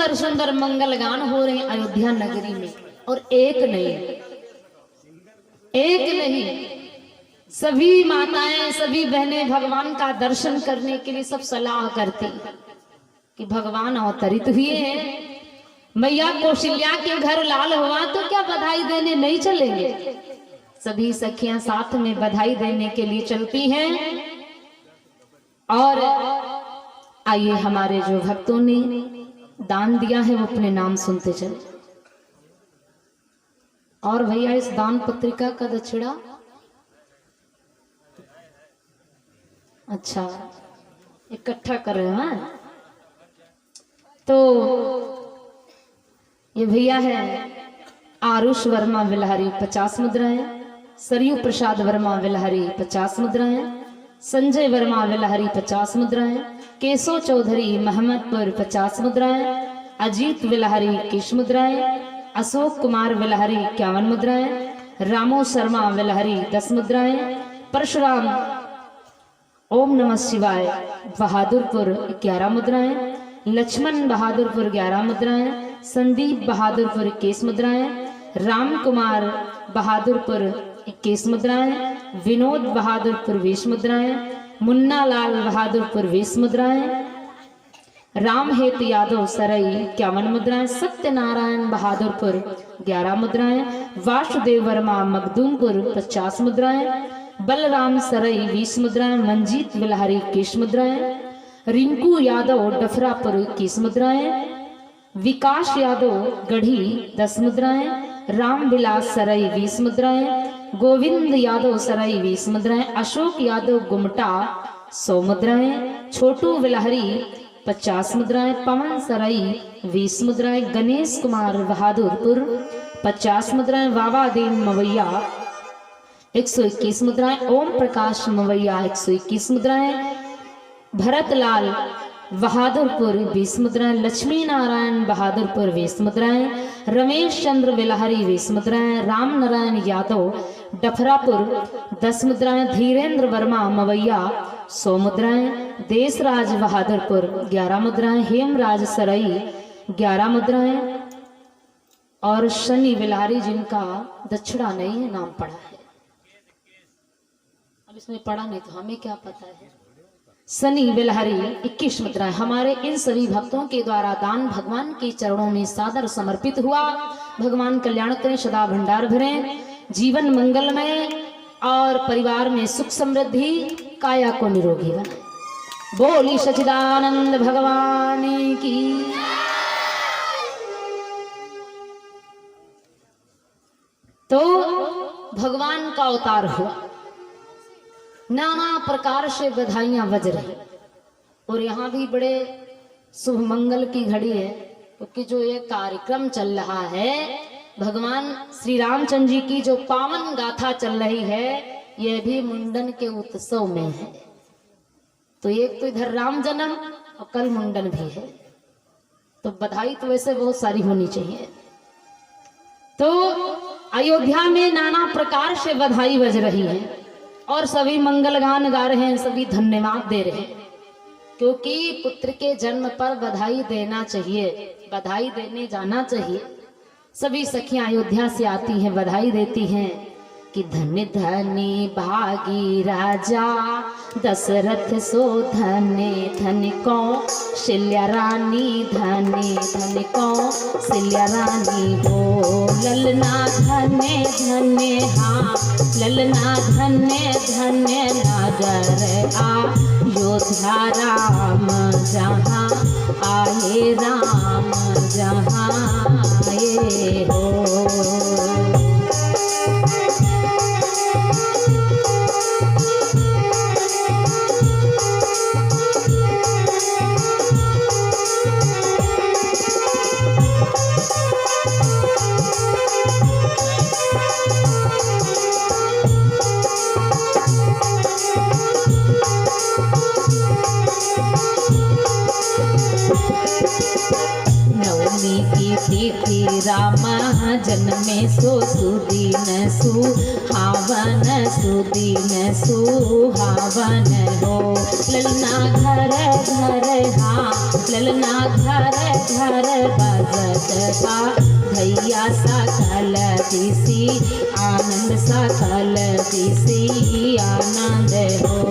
सुंदर सुंदर मंगल गान हो रहे हैं अयोध्या नगरी में। और एक नहीं, सभी माताएं सभी बहनें भगवान का दर्शन करने के लिए सब सलाह करती कि भगवान अवतरित हुए हैं। मैया कौशल्या के घर लाल हुआ तो क्या बधाई देने नहीं चलेंगे? सभी सखियां साथ में बधाई देने के लिए चलती हैं। और आइए हमारे जो भक्तों ने दान दिया है वो अपने नाम सुनते चले। और भैया इस दान पत्रिका का दक्षिणा अच्छा इकट्ठा कर रहे हैं। तो ये भैया है आरुष वर्मा विलहरी 50 मुद्राएं, सरयू प्रसाद वर्मा विलहरी 50 मुद्राएं, संजय वर्मा विलहरी 50 मुद्राएं, केशव चौधरी महमदपुर 50 मुद्राएं, अजीत विलहरी 21 मुद्राएं, अशोक कुमार विलहरी 51 मुद्राएं, रामो शर्मा विलहरी 10 मुद्राएं, परशुराम ओम नमः शिवाय बहादुरपुर 11 मुद्राएं, लक्ष्मण बहादुरपुर 11 मुद्राएं, संदीप बहादुरपुर 21 मुद्राएं, राम कुमार बहादुरपुर 21 मुद्राएं, विनोद बहादुरपुर 20 मुद्राएं, मुन्ना लाल बहादुरपुर 20 मुद्राएं, राम हेत यादव सरई 51 मुद्राएं, सत्यनारायण बहादुरपुर 11 मुद्राएं, वासुदेव वर्मा मखदूमपुर 50 मुद्राएं, बलराम सरई 20 मुद्राएं, मंजीत विलहरी 21 मुद्राएं, रिंकू यादव डफरापुर 21 मुद्राएं, विकास यादव गढ़ी 10 मुद्राएं, राम विलास सरई 20 मुद्राएं, गोविंद यादव सरई 20 मुद्राएं, अशोक यादव गुमटा 100 मुद्राएं, छोटू विलहरी 50 मुद्राएं, पवन सरई 20 मुद्राएं, गणेश कुमार बहादुरपुर 50 मुद्राएं, बाबा दीन मवैया 121 मुद्राएं, ओम प्रकाश मवैया 121 मुद्राएं, भरतलाल बहादुरपुर 20 मुद्राएं, लक्ष्मी नारायण बहादुरपुर 20 मुद्राएं, रमेश चंद्र विलहरी 20 मुद्राएं, राम नारायण यादव डफरापुर 10 मुद्राएं, धीरेन्द्र वर्मा मवैया 100 मुद्राएं, देशराज बहादुरपुर 11 मुद्राएं, हेमराज सरई 11 मुद्राएं और शनि विलहरी जिनका दक्षिणा नहीं है नाम पड़ा है। अब इसमें पढ़ा नहीं तो हमें क्या पता है। सनी विलहरी 21 मुद्राएं। हमारे इन सभी भक्तों के द्वारा दान भगवान के चरणों में सादर समर्पित हुआ। भगवान कल्याण करें, सदा भंडार भरें, जीवन मंगलमय और परिवार में सुख समृद्धि, काया को निरोगी बनाए। बोली सच्चिदानंद भगवान की। तो भगवान का अवतार हुआ, नाना प्रकार से बधाइयां बज रही। और यहाँ भी बड़े शुभ मंगल की घड़ी है, क्योंकि जो ये कार्यक्रम चल रहा है भगवान श्री रामचंद्र जी की जो पावन गाथा चल रही है, यह भी मुंडन के उत्सव में है। तो एक तो इधर राम जन्म और कल मुंडन भी है, तो बधाई तो वैसे बहुत सारी होनी चाहिए। तो अयोध्या में नाना प्रकार से बधाई बज रही है और सभी मंगल गान गा रहे हैं, सभी धन्यवाद दे रहे हैं, क्योंकि पुत्र के जन्म पर बधाई देना चाहिए, बधाई देने जाना चाहिए। सभी सखियां अयोध्या से आती हैं, बधाई देती हैं कि धन्य धन्य भागी राजा दशरथ सो धन्य धन्य कौशल्या रानी, धन्य धन्य कौशल्या रानी हो। ललना धन्य धन्य हाँ ललना धन्य धन्य नगर अयोध्या राम जहाँ आए, राम जहाँ आए हो। नवमी की तिथि राम जन्मे सो सुदीन सुहावन, सुदीन सुहावन हो। ललना घर घर हाँ ललना घर घर बजत बा भैया सकल दिसी आनंद सकल दिसी आनंद हो।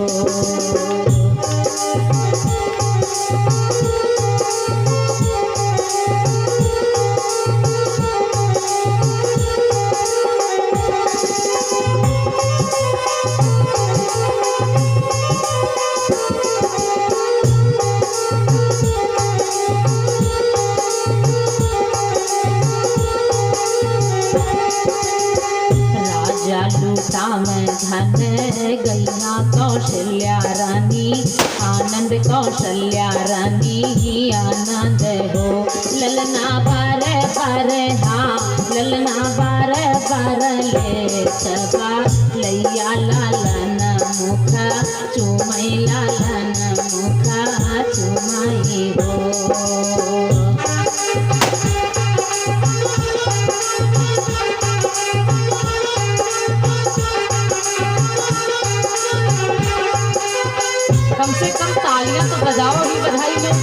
लूटा में धन गैया कौशल्या रानी आनंद कौशल्या रानी आनंद हो। ललना बार बार हाँ ललना बार बार ले सबा लैया लालन मुख चुमई लालन मुख चुमई हो। कम से कम तालियां तो बजाओ ही बधाई में।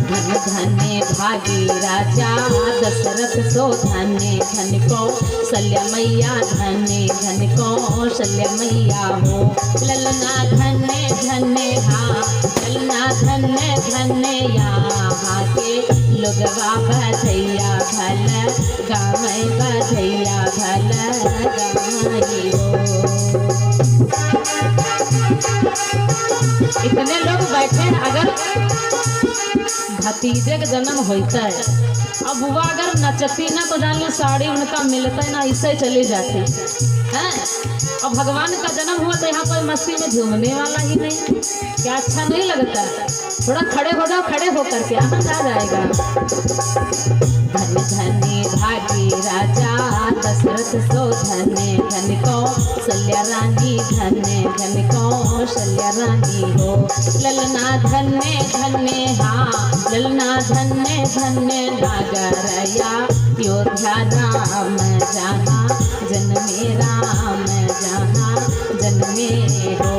धन धन्य भागी राजा दशरथ सो धन्य धन कौशल्या मैया धन्य धन कौशल्या मैया हो। ललना धन्य धन्य हाँ ललना धन्य धन्य यहाँ के लोगवा बधैया भल गामय बधैया भल गामई हो। इतने लोग बैठे अगर भतीजे का जन्म होता है अब बुआ अगर नचती ना तो जान लो साड़ी उनका मिलता है ना इससे चले जाते हैं। और भगवान का जन्म हुआ तो यहाँ पर मस्ती में झूमने वाला ही नहीं, क्या अच्छा नहीं लगता? थोड़ा खड़े हो जाओ, खड़े होकर के आनंद आ जाएगा। धन धनी भागी राजा दशरथ सो धन्य धन कौशल्या रानी धन्य धन कौशल्या रानी हो। ललना धन्य धन्य हाँ ललना धन्य धन्य नागरया योध्या राम जहाँ जन्मे राम जहाँ जन्मे हो।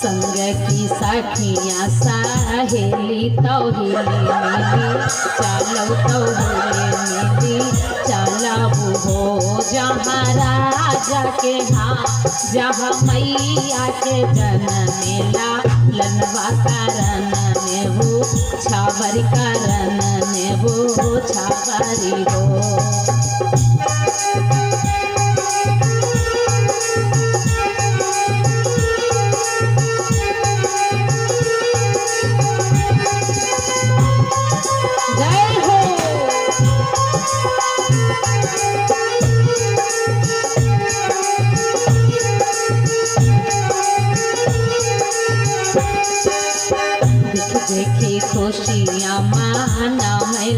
संग की सखियाँ सहेली तौहेली मेली चलो तौहेली मेली चलबू हो। जहाँ राजा के हाँ जहाँ मैया के जनमेला लनवा करन नेबू छावरी करन नेबू छावरी हो। देखी खुशियाँ माना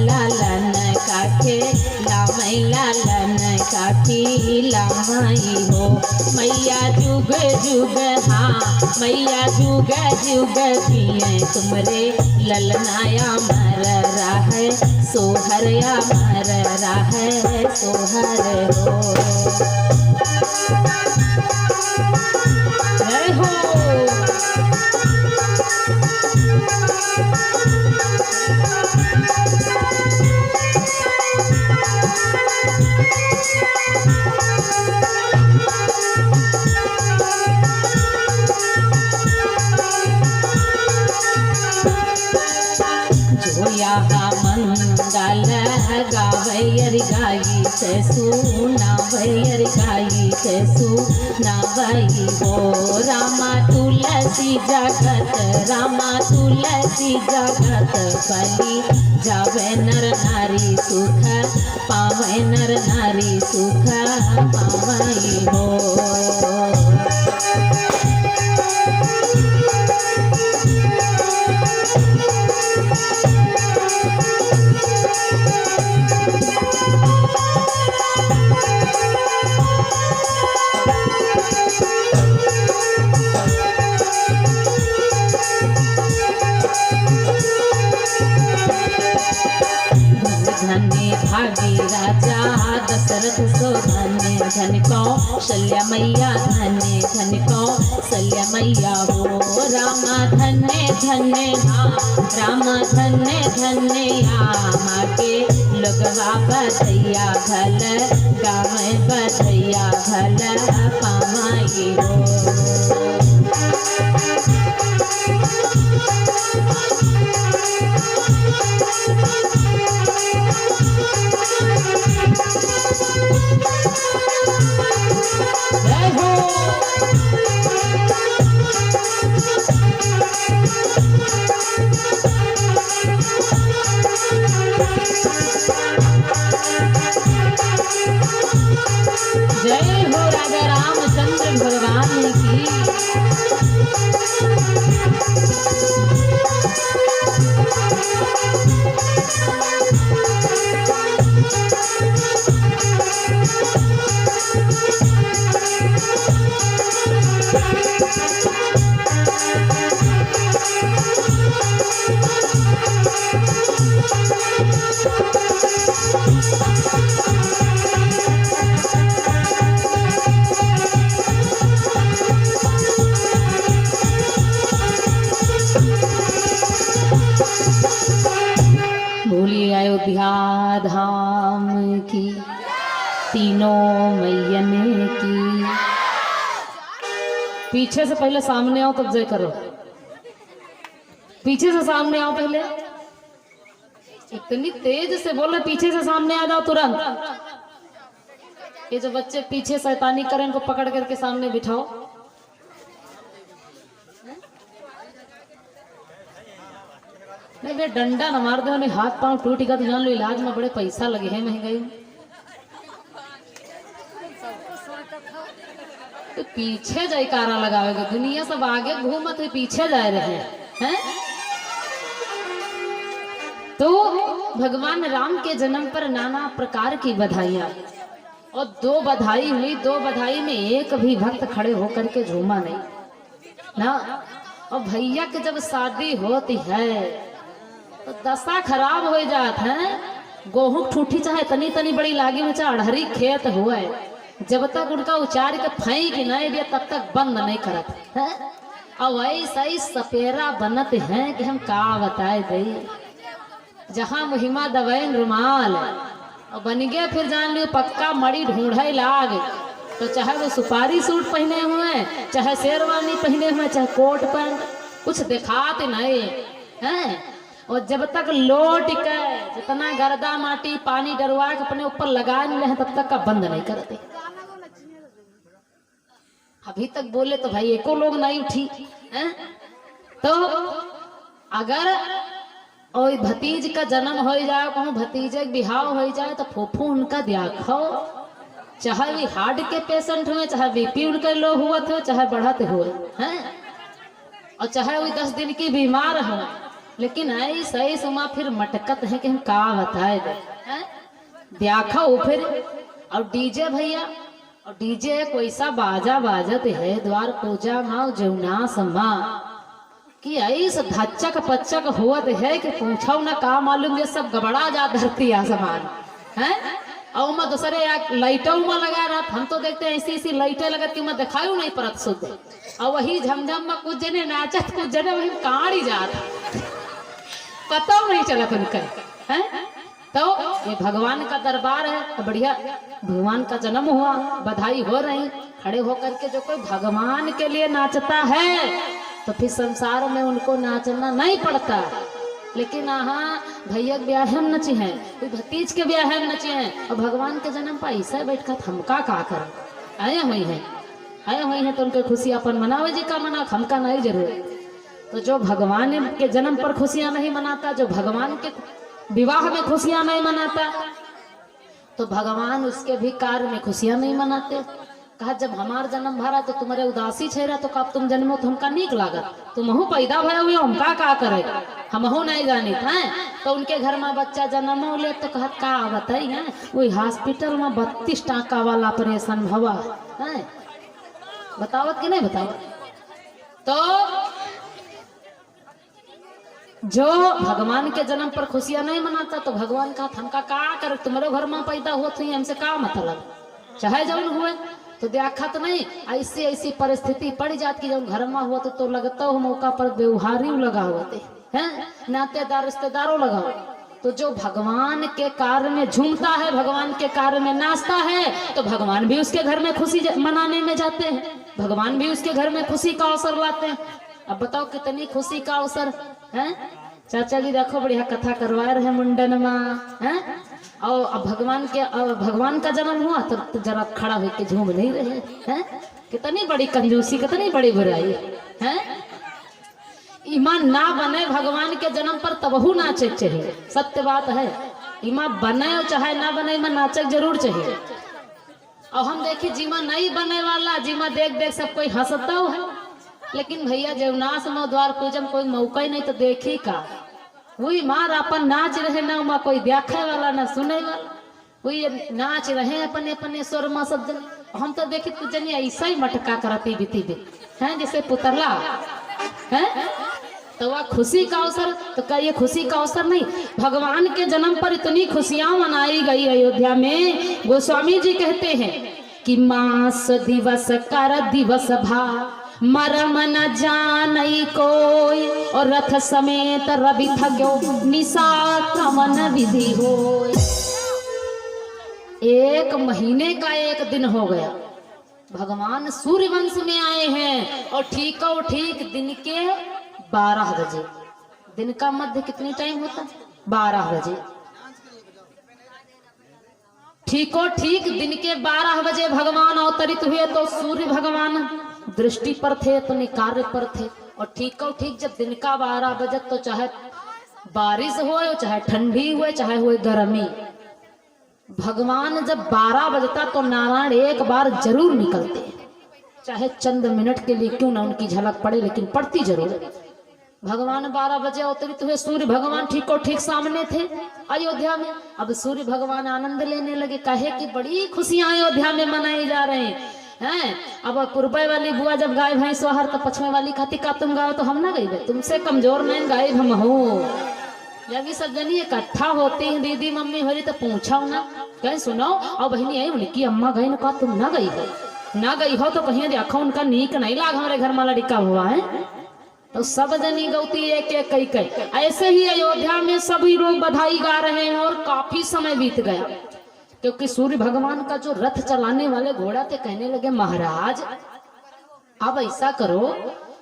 लालन काके लामई लालन काकी लामई हो। मैया जुग जुग हाँ मैया जुग जुग जिए तुमरे ललनाया मर रहे सोहर या मर रहे सोहर हो। जय हो। मंगल गावैयर गाई से सुनावैयर गाई से सुनावई हो। रामा तुलसी जगत रामा तुलसी जगत बलि जावे नर नारी सुख पावे नर नारी सुख पावई हो। कौशल्या मैया धन्य धन्य कौशल्या मैया हो रामा धन्य धन्य रामा धन्य धन्य आमा के लगवा बधैया भल गाँव बधैया भल पामाई हो। जय हो जय हो राजा रामचंद्र भगवान की। बोलिए अयोध्या धाम की तीनों मैयन की। पीछे से पहले सामने आओ तब जय करो। पीछे से सामने आओ पहले। इतनी तेज से बोलो पीछे से सामने आ जाओ तुरंत। ये जो बच्चे पीछे शैतानी करें इनको पकड़ करके सामने बिठाओ। नहीं बे डंडा न मार दो, नहीं हाथ पांव टूट गया तो जान लो इलाज में बड़े पैसा लगे हैं महंगाई। तो पीछे जयकारा लगावेगा, दुनिया सब आगे घूमत हुए पीछे जा रहे हैं। तो भगवान राम के जन्म पर नाना प्रकार की बधाइयां, और दो बधाई हुई, दो बधाई में एक भी भक्त खड़े होकर के झूमा नहीं ना। और भैया के जब शादी होती है तो दशा खराब हो जात है। गेहूं ठूठी चाहे तनी तनी बड़ी लागी में चाहे अड़हरी खेत हुए, जब तक उनका उचार के फेंक नहीं दिया तब तक बंद नहीं करत है। और ऐसा ही सपेरा बनत है कि हम का बताए दे। जहाँ मुहिमा दबैन रुमाल और बन गया, फिर जान लियो पक्का मड़ी ढूंढे लाग। तो चाहे वो सुपारी सूट पहने हुए, चाहे शेरवानी पहने हुए, चाहे कोट पैंट, कुछ दिखाते नहीं है। और जब तक लौट के जितना गर्दा माटी पानी डरवा के अपने ऊपर लगा नहीं रहे तब तक का बंद नहीं करते। अभी तक बोले तो भाई एको लोग नहीं उठी है। तो अगर और भतीज का जन्म हो जाए, कहूँ भतीजे का बिहाव हो जाए तो फूफू उनका देखो, चाहे भी हार्ट के पेशेंट हुए, चाहे बीपी उनका लो हुआ थे, चाहे बढ़त हुए हैं, और चाहे वो 10 दिन की बीमार हो, लेकिन ऐसा ही सुमा फिर मटकत है कि हम का बताए दे देखो फिर। और डीजे भैया, और डीजे कोई सा बाजा बाजत है द्वार पूजा माँ जमुना समा कि ऐसा धच्चक पच्चक हुआ है कि पूछो ना का मालूम, ये सब गबड़ा जा धरती आसमान है। और मैं दूसरे लाइटों में लगा रहा, हम तो देखते हैं ऐसी ऐसी लाइटें लगत कि मैं दिखाई नहीं परत शुद्ध। और वही झमझम में कुछ जने नाचत, कुछ जने वही काड़ी जात, पता नहीं चला उनका है। तो ये भगवान का दरबार है, तो बढ़िया भगवान का जन्म हुआ, बधाई हो रही। खड़े होकर के जो कोई भगवान के लिए नाचता है तो फिर संसार में उनको नाचना नहीं पड़ता। लेकिन हाँ भैया के ब्याह में नची है, कोई भतीज के ब्याह में नची है, और भगवान के जन्म पर ऐसा बैठ कर हमका का कर आया हुई है तो उनके खुशी अपन मनावे जी का मना, हमका नहीं जरूर। तो जो भगवान के जन्म पर खुशियां नहीं मनाता, जो भगवान के विवाह में खुशियां नहीं मनाता, तो भगवान उसके भी कार्य में खुशियां नहीं मनाते। कहा जब हमार जन्म भरा तो तुम्हारे उदासी छेरा, तो कब तुम जन्मो तो हमका नीक लागत, तुमहू पैदा भया हुए हमका का करे, हमहू नहीं जानित हैं। तो उनके घर में बच्चा जन्म ले तो कहत का बताई है, वही हॉस्पिटल में 32 टाका वाला ऑपरेशन भवा है, बतावत कि नहीं बतावत। तो जो भगवान के जन्म पर खुशियां नहीं मनाता तो भगवान का हमका का कर, तुम्हारे घर में पैदा हुआ थी हमसे का मतलब, चाहे जौन हुए। तो देखा तो नहीं ऐसी ऐसी परिस्थिति पड़ जाती कि जब घर में हुआ तो लगता हो मौका पर व्यवहारी लगा हुआ थे हैं, नातेदार रिश्तेदारों लगा हुआ। तो जो भगवान के कार्य में झूमता है, भगवान के कार्य में नाचता है, तो भगवान भी उसके घर में खुशी मनाने में जाते हैं, भगवान भी उसके घर में खुशी का अवसर लाते हैं। अब बताओ कितनी खुशी का अवसर है। चाचा जी देखो बढ़िया कथा करवा रहे हैं मुंडन में हैं, और अब भगवान का जन्म हुआ तो जरा खड़ा होकर झूम नहीं रहे हैं। कितनी बड़ी कंजूसी, कितनी बड़ी बुराई है। ईमान ना बने भगवान के जन्म पर तबहू नाचे चाहिए, सत्य बात है। ईमान बने चाहे ना बने, ईमान नाचक जरूर चाहिए। और हम देखिए जीमा नहीं बने वाला, जीमा देख देख सब कोई हंसता है, लेकिन भैया जवनास में द्वार पूजम कोई मौका ही नहीं तो देखी का वही मार अपन नाच रहे ना, वहाँ कोई देखे वाला ना सुने वाला, वही नाच रहे अपने अपने स्वर में सब जन। हम तो देखे तो जनी ऐसा ही मटका करती बीती भी हैं जैसे पुतला है। तो वह खुशी का अवसर, तो क्या ये खुशी का अवसर नहीं? भगवान के जन्म पर इतनी खुशियां मनाई गई अयोध्या में। गोस्वामी जी कहते हैं कि मास दिवस कर दिवस भा मरम न जानई कोई, और रथ समेत रवि थक्यो निशा कमन विधि हो। एक महीने का एक दिन हो गया, भगवान सूर्य वंश में आए हैं, और ठीक दिन के 12 बजे। दिन का मध्य कितनी टाइम होता? 12 बजे। ठीक दिन के 12 बजे भगवान अवतरित हुए। तो सूर्य भगवान दृष्टि पर थे, अपने कार्य पर थे। और ठीक जब दिन का 12 बजे, तो चाहे बारिश हो, चाहे ठंडी हुए, चाहे हुए गर्मी, भगवान जब 12 बजता तो नारायण एक बार जरूर निकलते, चाहे चंद मिनट के लिए क्यों ना उनकी झलक पड़े, लेकिन पड़ती जरूर। भगवान 12 बजे अवतरित हुए। सूर्य भगवान ठीक सामने थे अयोध्या में। अब सूर्य भगवान आनंद लेने लगे, कहे कि बड़ी खुशियां अयोध्या में मनाई जा रहे हैं। अब पूर्वे वाली बुआ जब गाय भैंस सोहर, तो पश्चिमे वाली खाती का तुम गाओ, तो हम ना गई, तुमसे कमजोर नहीं गाय हम हो। जब ये सब जनी इकट्ठा होती हैं, दीदी मम्मी हो रही, तो पूछा ना कहीं सुनाओ, और बहनी आई उनकी अम्मा गई ना, तुम ना गई हो तो कहीं देखो उनका नीक नहीं लाग, हमारे घर में लड़का हुआ है। तो सब जनी गौती एक कई ऐसे ही अयोध्या में सभी लोग बधाई गा रहे हैं। और काफी समय बीत गया, क्योंकि सूर्य भगवान का जो रथ चलाने वाले घोड़ा थे कहने लगे, महाराज अब ऐसा करो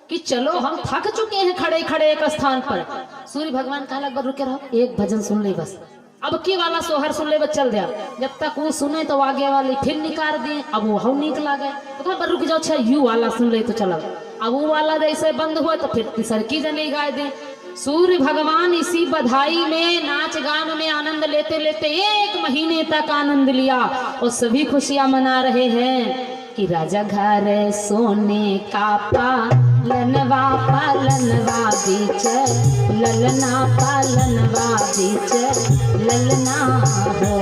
कि चलो हम थक चुके हैं खड़े खड़े एक स्थान पर। सूर्य भगवान कहने लगे, रुके रहो, एक भजन सुन ले बस, अब की वाला सोहर सुन ले बस, चल दिया। जब तक वो सुने तो आगे वाली फिर निकाल दिए। अब वो हम निकला गए, तो रुक जाओ, अच्छा यू वाला सुन ले तो चलो। अब वो वाला जैसे बंद हुआ तो फिर तीसर की जनी गाय दे। सूर्य भगवान इसी बधाई में, नाच गान में आनंद लेते लेते 1 महीने तक आनंद लिया, और सभी खुशियां मना रहे हैं कि राजा घर सोने का पालनवा पालनवा बीच, ललना पालनवा बीच ललना हो।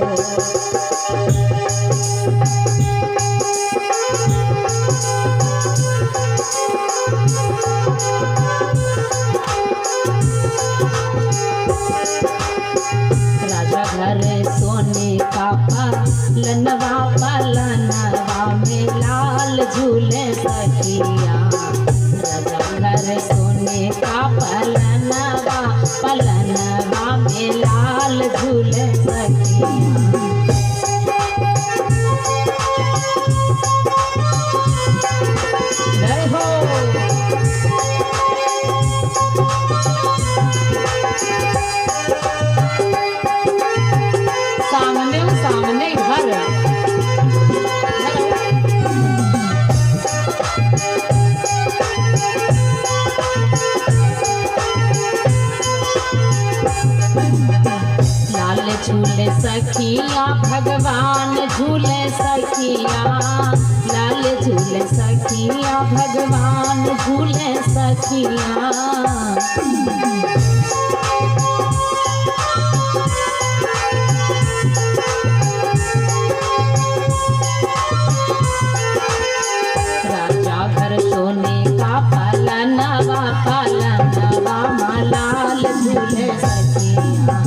घर सोने का पालनवा पालनवा में लाल झूले सखिया। राजा घर सोने का पालनवा पालनवा में लाल झूले सखिया। जय हो। सामने घर लाल झूले सखिया, भगवान झूले सखिया, लाल झूले सखिया, भगवान झूले सखिया। सोने का पालनवा पालनवा लाल झूले सखिया।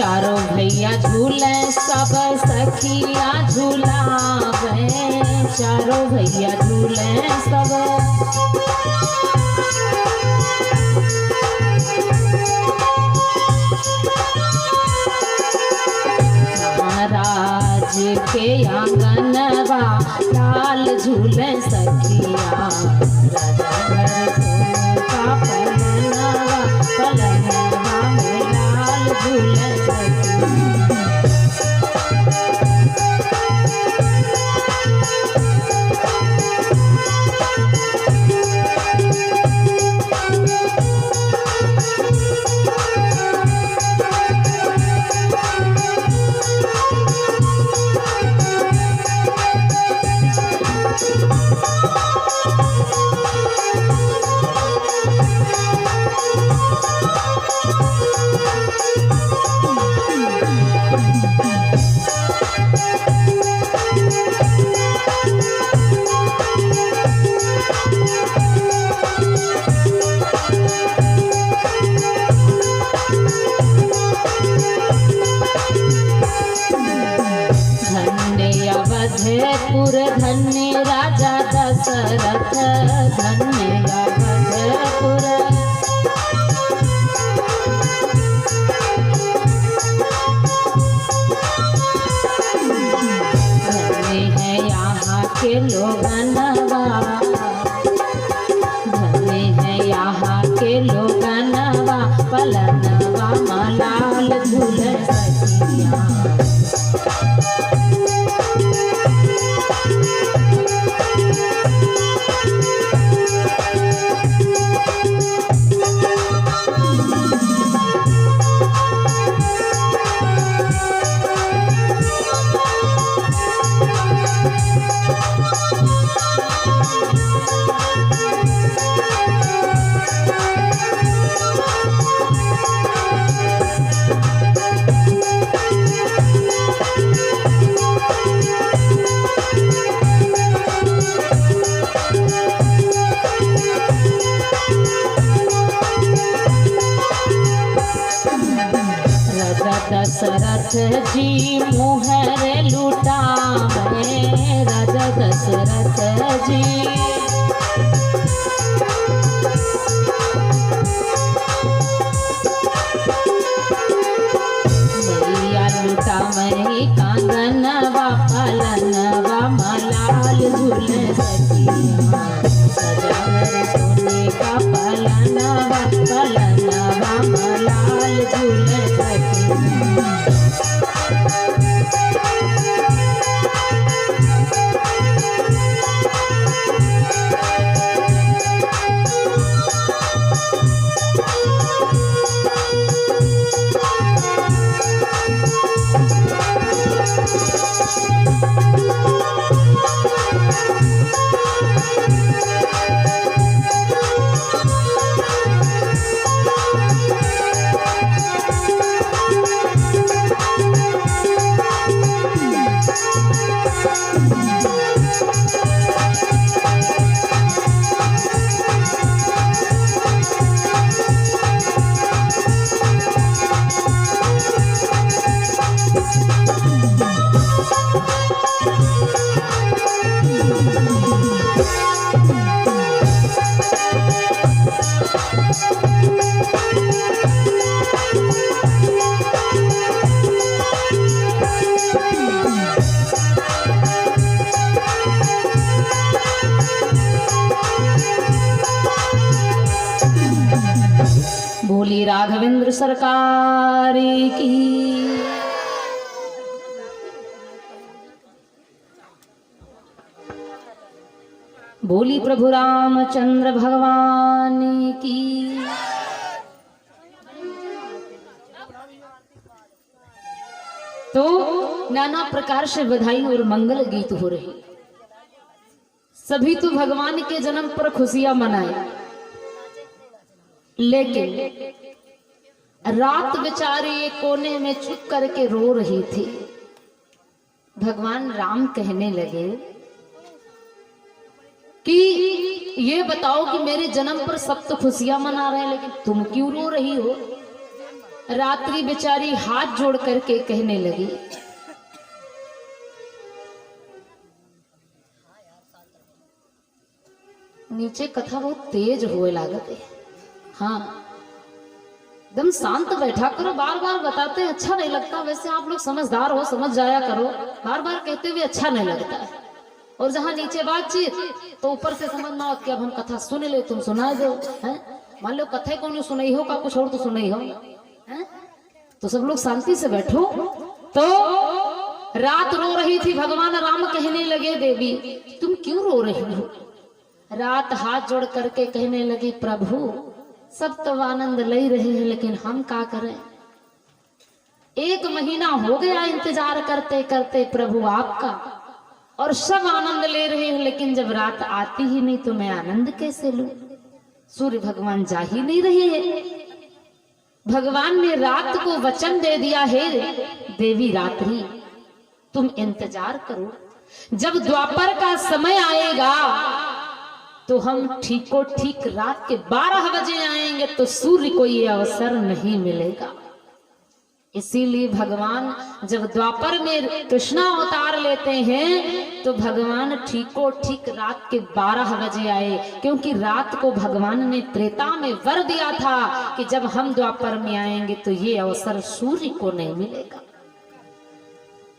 चारों भैया झूले सब सखिया झूलावे, चारों भैया झूले सब। महाराज के आंगनवा लाल झूले सखिया, राजा घर का पलनवा, पलनवा में लाल झूले सखिया। अवधपुर धन्य राजा दशरथ, धन्य अवधपुर। धन्य है यहाँ के लोगनवा, धन्य है यहाँ के लोगनवा, पलनवा मलाल झूले सखिया। दशरथ जी मुहर लुटावे, राजा दशरथ जी। मैया लुटावे कांगनवा, पलनवा मलाल झूले सखिया। सजावर सोने का पलनवा, पलनवा मलाल झूले सखिया। बोली राघवेंद्र सरकार की। बोली प्रभु रामचंद्र भगवान की। तो नाना प्रकार से बधाई और मंगल गीत हो रहे। सभी तो भगवान के जन्म पर खुशियां मनाए, लेकिन रात बेचारे एक कोने में छुप करके रो रही थी। भगवान राम कहने लगे कि ये बताओ कि मेरे जन्म पर सब तो खुशियां मना रहे हैं, लेकिन तुम क्यों रो रही हो? रात्रि बेचारी हाथ जोड़ करके कहने लगी, नीचे कथा बहुत तेज हुए लागत है। हाँ, एकदम शांत बैठा करो, बार बार बताते हैं अच्छा नहीं लगता। वैसे आप लोग समझदार हो, समझ जाया करो, बार बार कहते हुए अच्छा नहीं लगता है। और जहाँ नीचे बातचीत तो ऊपर से समझना हो कि अब हम कथा सुन ले, तुम सुना दो। हैं, मान लो कथा को नहीं सुनाई हो का कुछ और तो सुनाई हो। हैं, तो सब लोग शांति से बैठो। तो रात रो रही थी, भगवान राम कहने लगे, देवी तुम क्यों रो रही हो? रात हाथ जोड़ करके कहने लगी, प्रभु सब तो आनंद ले रहे हैं, लेकिन हम क्या करें? 1 महीना हो गया इंतजार करते करते प्रभु आपका, और सब आनंद ले रहे हैं, लेकिन जब रात आती ही नहीं तो मैं आनंद कैसे लूं? सूर्य भगवान जा ही नहीं रहे हैं। भगवान ने रात को वचन दे दिया है, देवी रात्रि तुम इंतजार करो, जब द्वापर का समय आएगा तो हम ठीको ठीक रात के 12 बजे आएंगे, तो सूर्य को ये अवसर नहीं मिलेगा। इसीलिए भगवान जब द्वापर में कृष्णा अवतार लेते हैं तो भगवान ठीको ठीक रात के 12 बजे आए, क्योंकि रात को भगवान ने त्रेता में वर दिया था कि जब हम द्वापर में आएंगे तो ये अवसर सूर्य को नहीं मिलेगा।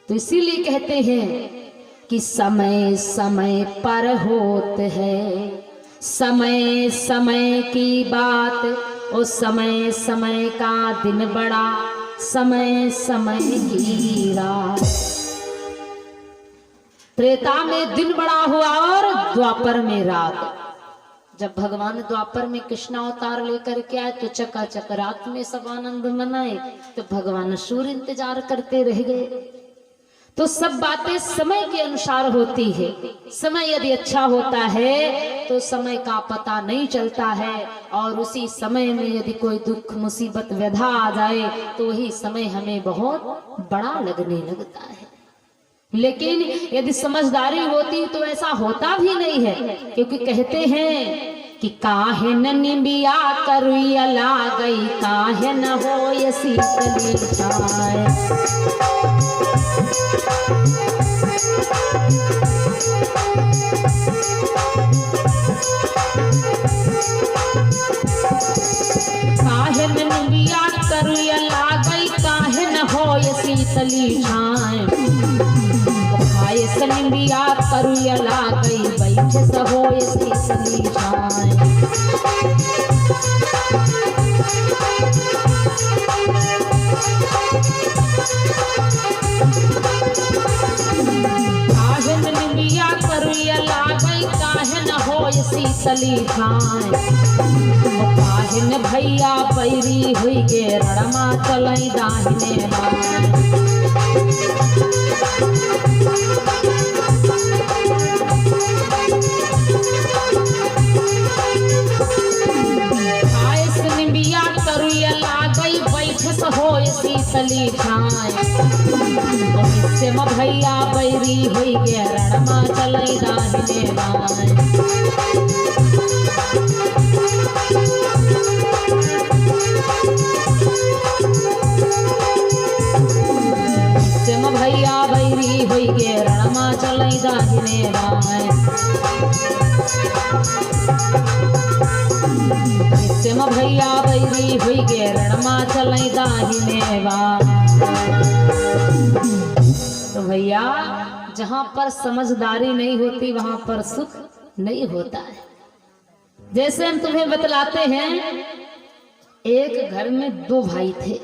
तो इसीलिए कहते हैं कि समय समय पर होत है, समय समय की बात, और समय समय का दिन बड़ा, समय समय की रात। त्रेता में दिन बड़ा हुआ और द्वापर में रात। जब भगवान द्वापर में कृष्ण अवतार लेकर के आए तो चकाचक रात में सब आनंद मनाए, तो भगवान सूर्य इंतजार करते रह गए। तो सब बातें समय के अनुसार होती है। समय यदि अच्छा होता है तो समय का पता नहीं चलता है, और उसी समय में यदि कोई दुख मुसीबत व्यधा आ जाए तो वही समय हमें बहुत बड़ा लगने लगता है। लेकिन यदि समझदारी होती तो ऐसा होता भी नहीं है, क्योंकि कहते हैं कि काहे न निबिया करुइया ला गई, काहे न हो ये शीतली छाए। काहे न निबिया करुइया ला गई, काहे न हो ये शीतली छाए। खाए से निबिया करुइया ला गई, बैठे से हो ये शीतली छाए। काहे न निबिया करुइया ला गई, काहे न हो ये शीतली छाए। काहे न भैया बैरी हुई गे, रणमा चलई दाहिने बाएं। शीतली छाए, से भैया बैरी हुई गे, रणमा चलई दाहिने बाएं। से भैया बैरी हुई गे, रणमा चलई दाहिने बाएं। से भैया बैरी हुई गे, रणमा चलई दाहिने बाएं। तो भैया जहां पर समझदारी नहीं होती वहां पर सुख नहीं होता है। जैसे हम तुम्हें बतलाते हैं, एक घर में 2 भाई थे।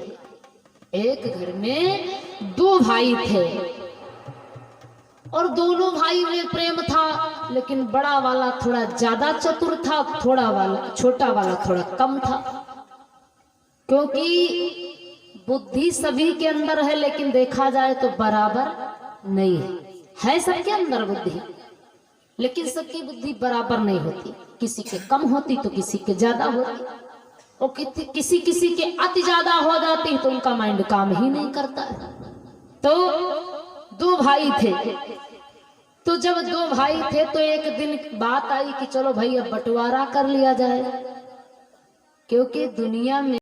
एक घर में 2 भाई थे और दोनों भाई में प्रेम था, लेकिन बड़ा वाला थोड़ा ज्यादा चतुर था, छोटा वाला थोड़ा कम था। क्योंकि बुद्धि सभी के अंदर है, लेकिन देखा जाए तो बराबर नहीं है सबके अंदर बुद्धि, लेकिन सबकी बुद्धि बराबर नहीं होती। किसी के कम होती तो किसी के ज्यादा होती, और किसी के अति ज्यादा हो जाती तो उनका माइंड काम ही नहीं करता है। तो 2 भाई थे। तो जब 2 भाई थे तो एक दिन बात आई कि चलो भाई अब बंटवारा कर लिया जाए, क्योंकि दुनिया में